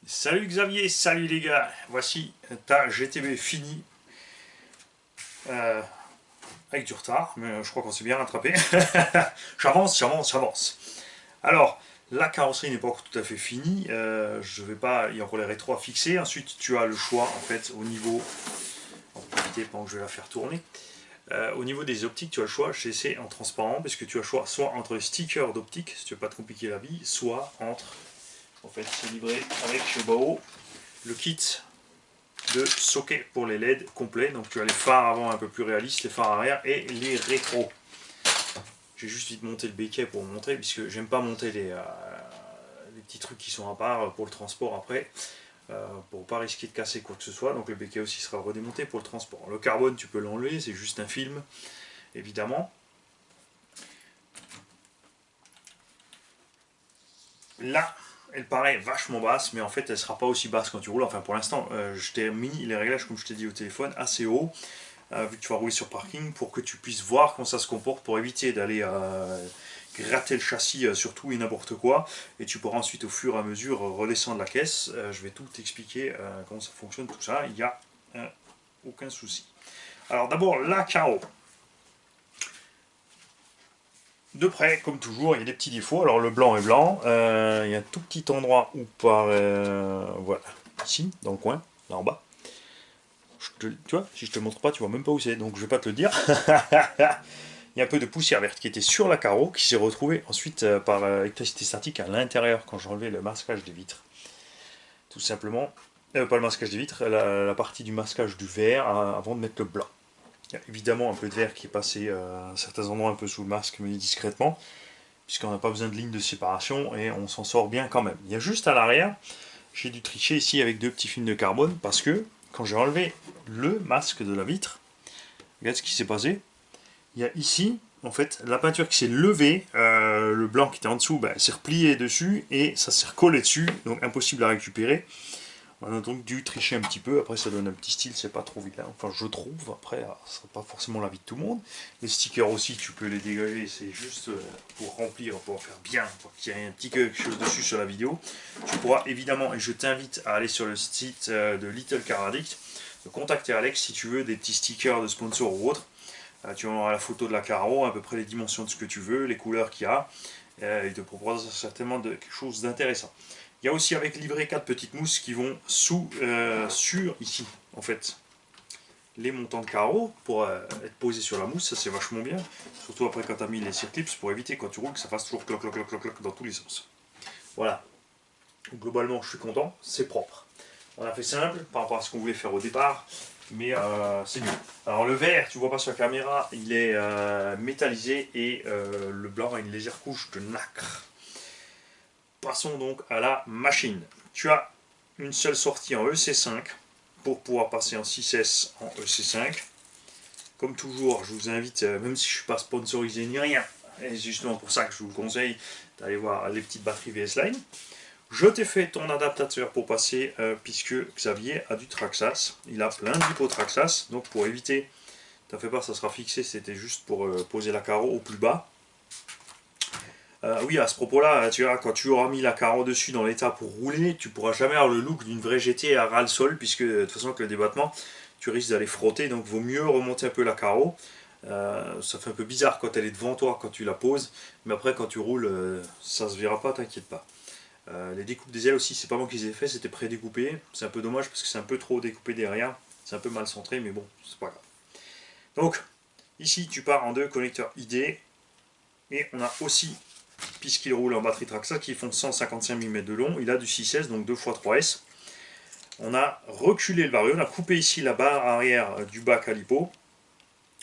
Salut Xavier, salut les gars, voici ta GTB finie, euh, avec du retard, mais je crois qu'on s'est bien rattrapé. J'avance. Alors, la carrosserie n'est pas encore tout à fait finie, je vais pas, il y a encore les rétros à fixer. Ensuite, tu as le choix en fait au niveau, on va éviter pendant que je vais la faire tourner. Au niveau des optiques, tu as le choix, j'ai essayé en transparent, parce que tu as le choix soit entre les stickers d'optique, si tu veux pas te compliquer la vie, soit entre, en fait, c'est livré avec chez Bao, le kit de socket pour les LED complets. Donc tu as les phares avant un peu plus réalistes, les phares arrière et les rétros. J'ai juste vite monté le béquet pour vous montrer, puisque j'aime pas monter les petits trucs qui sont à part pour le transport après, pour pas risquer de casser quoi que ce soit. Donc le béquet aussi sera redémonté pour le transport. Le carbone, tu peux l'enlever, c'est juste un film, évidemment. Là, elle paraît vachement basse, mais en fait elle sera pas aussi basse quand tu roules. Enfin pour l'instant, je t'ai mis les réglages, comme je t'ai dit au téléphone, assez haut, vu que tu vas rouler sur parking, pour que tu puisses voir comment ça se comporte, pour éviter d'aller gratter le châssis sur tout et n'importe quoi. Et tu pourras ensuite au fur et à mesure redescendre la caisse. Je vais tout t'expliquer comment ça fonctionne tout ça, il n'y a aucun souci. Alors d'abord la carreau. De près, comme toujours, il y a des petits défauts. Alors le blanc est blanc. Il y a un tout petit endroit où par... voilà, ici, dans le coin, là en bas. Tu vois, si je te le montre pas, tu vois même pas où c'est, donc je vais pas te le dire. Il y a un peu de poussière verte qui était sur la carreau, qui s'est retrouvée ensuite par électricité statique à l'intérieur quand j'ai enlevé le masquage des vitres. Tout simplement, pas le masquage des vitres, la partie du masquage du verre avant de mettre le blanc. Il y a évidemment un peu de verre qui est passé à certains endroits un peu sous le masque, mais discrètement, puisqu'on n'a pas besoin de ligne de séparation et on s'en sort bien quand même. Il y a juste à l'arrière, j'ai dû tricher ici avec deux petits films de carbone, parce que quand j'ai enlevé le masque de la vitre, regarde ce qui s'est passé. Il y a ici, en fait, la peinture qui s'est levée, le blanc qui était en dessous, s'est replié dessus et ça s'est recollé dessus, donc impossible à récupérer. On a donc dû tricher un petit peu. Après ça donne un petit style, c'est pas trop vilain, enfin je trouve. Après ça sera pas forcément l'avis de tout le monde. Les stickers aussi, tu peux les dégager, c'est juste pour remplir, pour faire bien, pour qu'il y ait un petit quelque chose dessus sur la vidéo. Tu pourras évidemment, et je t'invite à aller sur le site de Little Car Addict, de contacter Alex si tu veux des petits stickers de sponsor ou autre. Tu auras la photo de la carreau, à peu près les dimensions de ce que tu veux, les couleurs qu'il y a. Il te propose certainement quelque chose d'intéressant. Il y a aussi avec livré 4 petites mousses qui vont sur ici, en fait, les montants de carreaux pour être posés sur la mousse. Ça c'est vachement bien, surtout après quand tu as mis les circlips, pour éviter quand tu roules que ça fasse toujours cloc cloc cloc cloc cloc dans tous les sens. Voilà, globalement je suis content, c'est propre. On a fait simple par rapport à ce qu'on voulait faire au départ, mais c'est mieux. Alors le vert, tu vois pas sur la caméra, il est métallisé et le blanc a une légère couche de nacre. Passons donc à la machine. Tu as une seule sortie en EC5 pour pouvoir passer en 6S en EC5. Comme toujours, je vous invite, même si je ne suis pas sponsorisé ni rien, et c'est justement pour ça que je vous conseille d'aller voir les petites batteries VS Line. Je t'ai fait ton adaptateur pour passer, puisque Xavier a du Traxxas. Il a plein d'hypotraxxas, donc pour éviter, t'en fais pas, ça sera fixé, c'était juste pour poser la carreau au plus bas. Oui, à ce propos-là, tu vois, quand tu auras mis la carreau dessus dans l'état pour rouler, tu pourras jamais avoir le look d'une vraie GT à ras le sol, puisque de toute façon avec le débattement, tu risques d'aller frotter, donc vaut mieux remonter un peu la carreau. Ça fait un peu bizarre quand elle est devant toi, quand tu la poses, mais après quand tu roules, ça se verra pas, t'inquiète pas. Les découpes des ailes aussi, c'est pas moi qui les ai fait, c'était pré-découpé. C'est un peu dommage parce que c'est un peu trop découpé derrière, c'est un peu mal centré, mais bon, c'est pas grave. Donc, ici tu pars en deux connecteurs ID, et on a aussi, puisqu'il roule en batterie Traxxas qui font 155 mm de long, il a du 6S, donc 2x3S. On a reculé le varieux, on a coupé ici la barre arrière du bas calipo,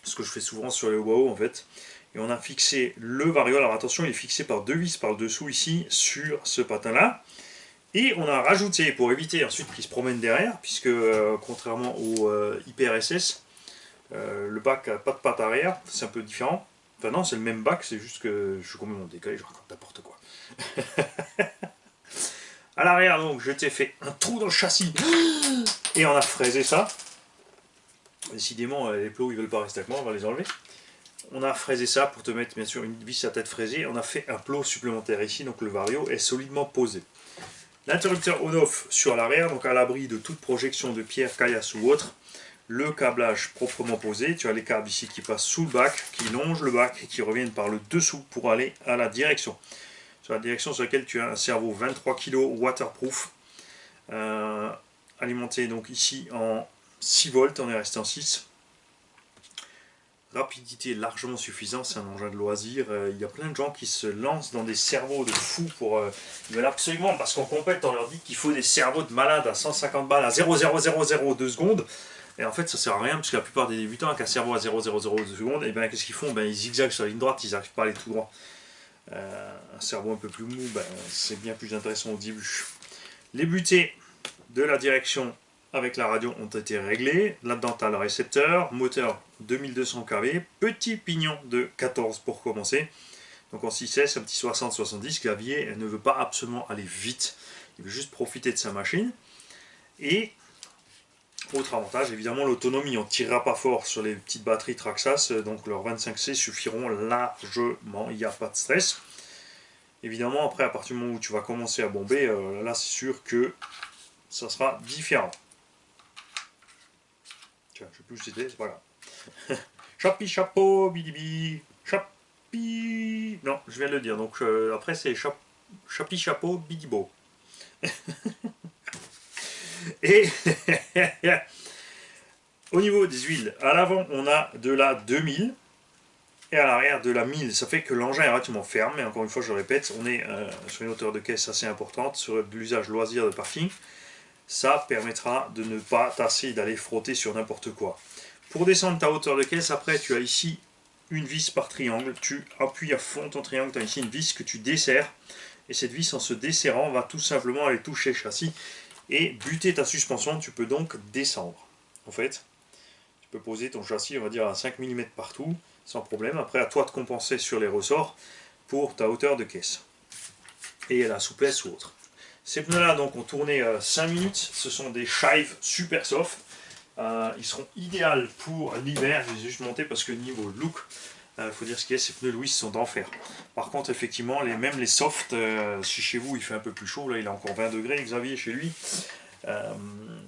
ce que je fais souvent sur les WOW en fait, et on a fixé le varieux. Alors attention, il est fixé par deux vis par le dessous ici sur ce patin là, et on a rajouté, pour éviter ensuite qu'il se promène derrière, puisque contrairement au Hyper SS, le bac n'a pas de patte arrière, c'est un peu différent. Enfin non, c'est le même bac, c'est juste que je suis complètement décalé, je raconte n'importe quoi. À l'arrière, donc, je t'ai fait un trou dans le châssis et on a fraisé ça. Décidément, les plots ils veulent pas rester avec moi, on va les enlever. On a fraisé ça pour te mettre bien sûr une vis à tête fraisée. On a fait un plot supplémentaire ici, donc le vario est solidement posé. L'interrupteur on-off sur l'arrière, donc à l'abri de toute projection de pierre, caillasse ou autre. Le câblage proprement posé, tu as les câbles ici qui passent sous le bac, qui longent le bac et qui reviennent par le dessous pour aller à la direction. Sur la direction sur laquelle tu as un cerveau 23 kg waterproof, alimenté donc ici en 6 volts, on est resté en 6. Rapidité largement suffisante, c'est un engin de loisir. Il y a plein de gens qui se lancent dans des cerveaux de fous pour. Ils veulent absolument, parce qu'en compète, on leur dit qu'il faut des cerveaux de malades à 150 balles à 0,0002 secondes. Et en fait, ça sert à rien, parce que la plupart des débutants, avec un cerveau à 0,002 secondes, et ben qu'est-ce qu'ils font? Ben, ils zigzaguent sur la ligne droite, ils n'arrivent pas à aller tout droit. Un cerveau un peu plus mou, ben, c'est bien plus intéressant au début. Les butées de la direction avec la radio ont été réglées. Là-dedans, tu as le récepteur, moteur 2200 kV, petit pignon de 14 pour commencer. Donc en 6S, un petit 60-70, clavier ne veut pas absolument aller vite, il veut juste profiter de sa machine. Et autre avantage, évidemment l'autonomie, on ne tirera pas fort sur les petites batteries Traxxas, donc leurs 25C suffiront largement, il n'y a pas de stress. Évidemment, après, à partir du moment où tu vas commencer à bomber, là c'est sûr que ça sera différent. Tiens, je sais plus où c'était, c'est pas grave. Chapi chapeau, bidibi, chapi. Non, je viens de le dire, donc après c'est chapi chapeau, bidibo. Et au niveau des huiles, à l'avant on a de la 2000 et à l'arrière de la 1000. Ça fait que l'engin est relativement ferme, mais encore une fois je répète, on est sur une hauteur de caisse assez importante, sur l'usage loisir de parking. Ça permettra de ne pas tasser et d'aller frotter sur n'importe quoi. Pour descendre ta hauteur de caisse, après tu as ici une vis par triangle, tu appuies à fond ton triangle, tu as ici une vis que tu desserres, et cette vis en se desserrant va tout simplement aller toucher le châssis et buter ta suspension, tu peux donc descendre. En fait, tu peux poser ton châssis, on va dire à 5 mm partout, sans problème, après à toi de compenser sur les ressorts pour ta hauteur de caisse, et la souplesse ou autre. Ces pneus-là donc ont tourné 5 minutes, ce sont des Shive super soft. Ils seront idéaux pour l'hiver, je les ai juste montés parce que niveau look, il faut dire ce qu'il y a, ces pneus Louis sont d'enfer. Par contre, effectivement, même les softs, si chez vous il fait un peu plus chaud, là il a encore 20 degrés, Xavier chez lui,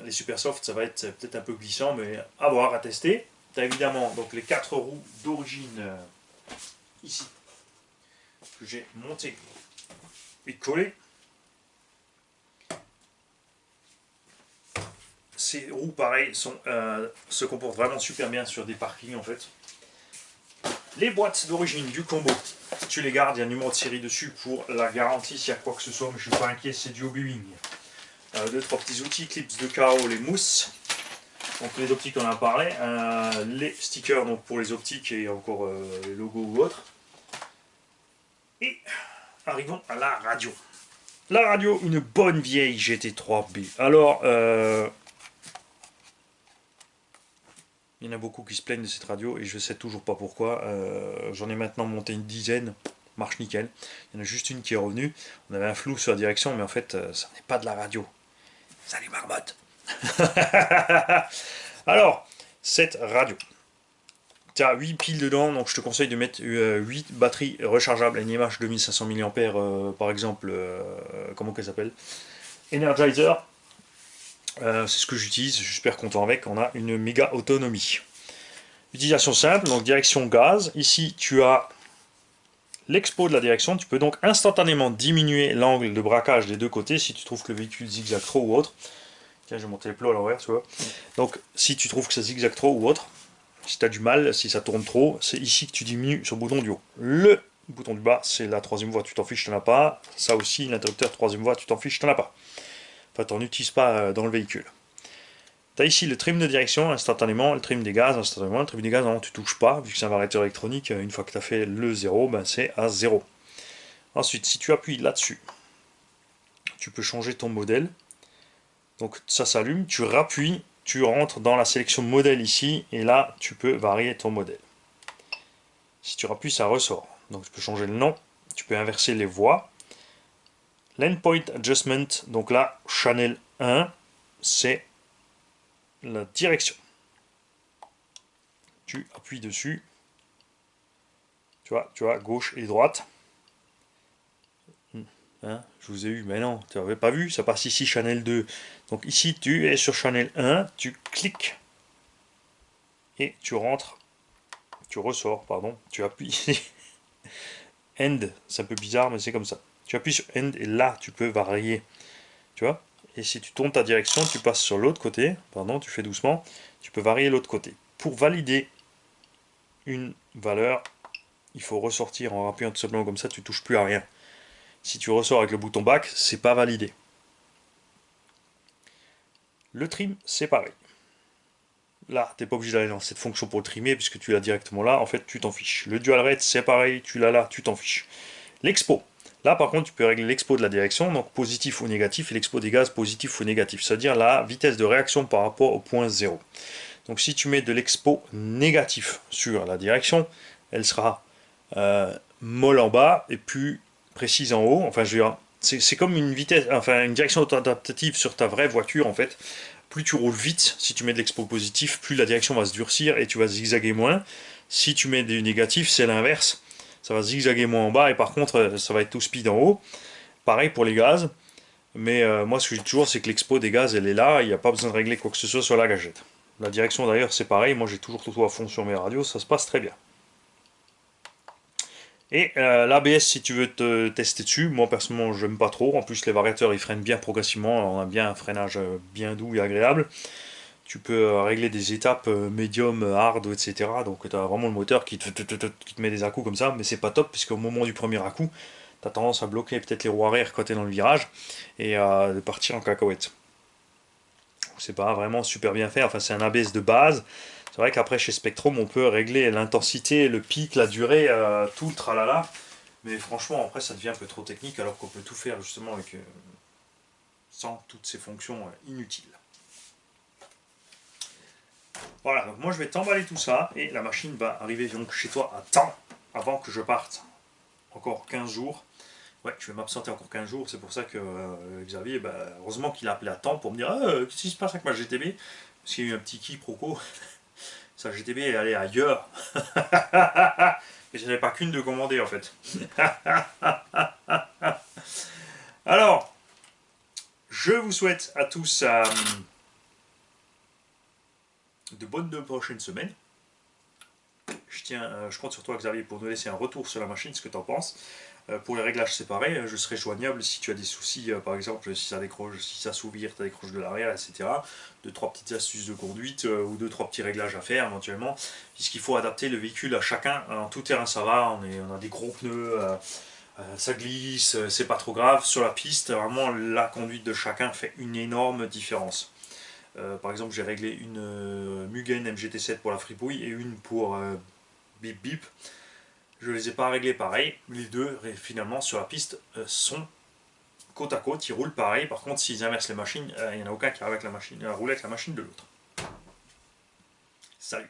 les super soft ça va être peut-être un peu glissant, mais à voir, à tester. Tu as évidemment donc, les 4 roues d'origine ici, que j'ai monté et collé. Ces roues, pareil, se comportent vraiment super bien sur des parkings en fait. Les boîtes d'origine du combo, tu les gardes, il y a un numéro de série dessus pour la garantie s'il y a quoi que ce soit, mais je ne suis pas inquiet, c'est du hobbying. 2-3 petits outils, clips de KO, les mousses, donc les optiques on en a parlé, les stickers donc pour les optiques et encore les logos ou autres. Et arrivons à la radio. La radio, une bonne vieille GT3B. Alors, il y en a beaucoup qui se plaignent de cette radio et je ne sais toujours pas pourquoi. J'en ai maintenant monté une dizaine, marche nickel. Il y en a juste une qui est revenue. On avait un flou sur la direction, mais en fait, ça n'est pas de la radio. Salut Marmotte. Alors, cette radio. Tu as 8 piles dedans, donc je te conseille de mettre 8 batteries rechargeables NiMH 2500 mAh, par exemple, comment qu'elle s'appelle, Energizer. C'est ce que j'utilise, je suis super content avec, on a une méga autonomie. Utilisation simple, donc direction gaz. Ici, tu as l'expo de la direction. Tu peux donc instantanément diminuer l'angle de braquage des deux côtés si tu trouves que le véhicule zigzague trop ou autre. Tiens, je vais monter les plots à l'envers, tu vois. Donc, si tu trouves que ça zigzague trop ou autre, si tu as du mal, si ça tourne trop, c'est ici que tu diminues sur le bouton du haut. Le bouton du bas, c'est la troisième voie, tu t'en fiches, tu n'en as pas. Ça aussi, l'interrupteur troisième voie, tu t'en fiches, tu n'en as pas. Enfin, tu n'en utilises pas dans le véhicule. Tu as ici le trim de direction instantanément, le trim des gaz instantanément. Le trim des gaz, non, tu ne touches pas, vu que c'est un variateur électronique. Une fois que tu as fait le 0, ben c'est à 0. Ensuite, si tu appuies là-dessus, tu peux changer ton modèle. Donc ça s'allume, tu rappuies, tu rentres dans la sélection modèle ici, et là, tu peux varier ton modèle. Si tu rappuies, ça ressort. Donc tu peux changer le nom, tu peux inverser les voix. L'endpoint adjustment, donc là, channel 1, c'est la direction. Tu appuies dessus, tu vois, gauche et droite. Hein, je vous ai eu, mais non, tu n'avais pas vu, ça passe ici, Channel 2. Donc ici, tu es sur Channel 1, tu cliques et tu rentres, tu ressors, pardon, tu appuies ici. End, c'est un peu bizarre, mais c'est comme ça. Tu appuies sur End et là, tu peux varier, tu vois. Et si tu tournes ta direction, tu passes sur l'autre côté, pardon, tu fais doucement, tu peux varier l'autre côté. Pour valider une valeur, il faut ressortir en appuyant tout simplement comme ça, tu touches plus à rien. Si tu ressors avec le bouton back, c'est pas validé. Le trim, c'est pareil. Là, tu n'es pas obligé d'aller dans cette fonction pour le trimer, puisque tu l'as directement là, en fait, tu t'en fiches. Le dual rate, c'est pareil, tu l'as là, tu t'en fiches. L'expo. Là, par contre, tu peux régler l'expo de la direction, donc positif ou négatif, et l'expo des gaz positif ou négatif, c'est-à-dire la vitesse de réaction par rapport au point 0. Donc si tu mets de l'expo négatif sur la direction, elle sera molle en bas et plus précise en haut. Enfin, je veux dire, c'est comme une vitesse, enfin une direction auto-adaptative sur ta vraie voiture en fait. Plus tu roules vite, si tu mets de l'expo positif, plus la direction va se durcir et tu vas zigzaguer moins. Si tu mets du négatif, c'est l'inverse. Ça va zigzaguer moins en bas et par contre, ça va être tout speed en haut. Pareil pour les gaz. Mais moi, ce que je dis toujours, c'est que l'expo des gaz, elle est là. Il n'y a pas besoin de régler quoi que ce soit sur la gâchette. La direction d'ailleurs, c'est pareil. Moi, j'ai toujours tout à fond sur mes radios. Ça se passe très bien. Et l'ABS, si tu veux te tester dessus, moi personnellement, je n'aime pas trop. En plus, les variateurs, ils freinent bien progressivement. On a bien un freinage bien doux et agréable. Tu peux régler des étapes médium, hard, etc. Donc, tu as vraiment le moteur qui te met des à-coups comme ça. Mais c'est pas top, puisqu'au moment du premier à-coup, tu as tendance à bloquer peut-être les roues arrière quand tu es dans le virage et de partir en cacahuète. C'est pas vraiment super bien fait. Enfin, c'est un ABS de base. C'est vrai qu'après, chez Spectrum, on peut régler l'intensité, le pic, la durée, tout le tralala. Mais franchement, après, ça devient un peu trop technique alors qu'on peut tout faire justement avec, sans toutes ces fonctions inutiles. Voilà, donc moi je vais t'emballer tout ça et la machine va arriver donc chez toi à temps avant que je parte. Encore 15 jours. Ouais, je vais m'absenter encore 15 jours, c'est pour ça que Xavier, bah, heureusement qu'il a appelé à temps pour me dire qu'est-ce qui se passe avec ma GTB. Parce qu'il y a eu un petit quiproquo. Sa GTB est allée ailleurs. Et je n'avais pas qu'une de commander en fait. Alors, je vous souhaite à tous de bonnes 2 prochaines semaines. Je compte sur toi Xavier pour nous laisser un retour sur la machine, ce que tu en penses. Pour les réglages c'est pareil, je serai joignable si tu as des soucis, par exemple si ça décroche, si ça s'ouvre, tu décroches de l'arrière, etc. 2-3 petites astuces de conduite ou 2-3 petits réglages à faire éventuellement, puisqu'il faut adapter le véhicule à chacun. En tout terrain ça va, on a des gros pneus, ça glisse, c'est pas trop grave. Sur la piste, vraiment la conduite de chacun fait une énorme différence. Par exemple, j'ai réglé une Mugen MGT7 pour la fripouille et une pour Bip Bip. Je ne les ai pas réglés pareil. Les deux, finalement, sur la piste, sont côte à côte. Ils roulent pareil. Par contre, s'ils inversent les machines, il n'y en a aucun qui arrive avec la machine, à rouler avec la machine de l'autre. Salut!